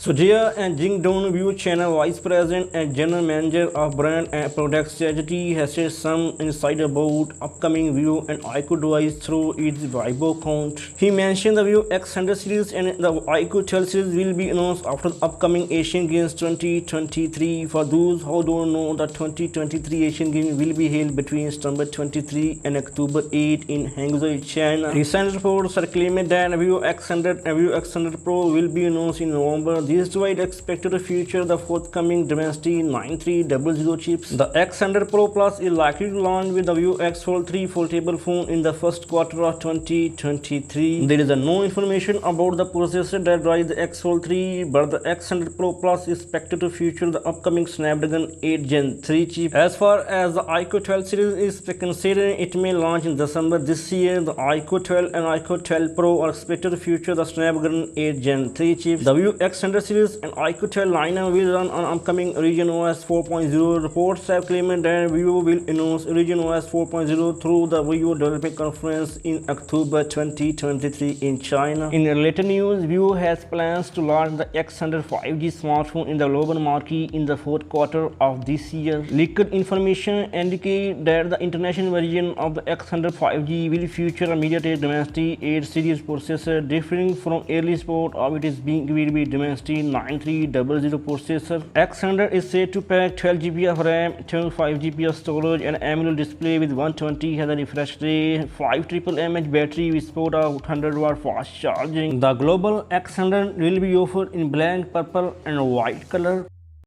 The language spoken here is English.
Sujaya and Jingdong View Channel Vice President and General Manager of Brand and Product Strategy has shared some insight about upcoming Vivo and iQOO device through its Vivo account. He mentioned the Vivo X100 series and the iQOO 12 series will be announced after the upcoming Asian Games 2023. For those who don't know, the 2023 Asian Games will be held between September 23 and October 8 in Hangzhou, China. Recent reports are claiming that Vivo X100 and Vivo X100 Pro will be announced in November. This device expected to feature the forthcoming Dimensity 9300 chips. The X100 Pro Plus is likely to launch with the Vivo X Fold 3 foldable phone in the first quarter of 2023. There is no information about the processor that drives the X Fold 3, but the X100 Pro Plus is expected to feature the upcoming Snapdragon 8 Gen 3 chip. As far as the iQOO 12 series is considered, it may launch in December this year. The iQOO 12 and iQOO 12 Pro are expected to feature the Snapdragon 8 Gen 3 chips. The Vivo X100 series and iQOO 12 lineup will run on upcoming Origin OS 4.0. Reports have claimed that Vivo will announce Origin OS 4.0 through the Vivo Developer Conference in October 2023 in China. In related news, Vivo has plans to launch the X100 5G smartphone in the global market in the fourth quarter of this year. Leaked information indicate that the international version of the X100 5G will feature a MediaTek Dimensity 8 series processor, differing from early support of it will be Dimensity 9300 processor. X100 is said to pack 12 GB of RAM, 25 GB of storage, and AMOLED display with 120 Hz refresh rate, 5 mAh battery with support of 100 watt fast charging. The global X100 will be offered in black, purple, and white color.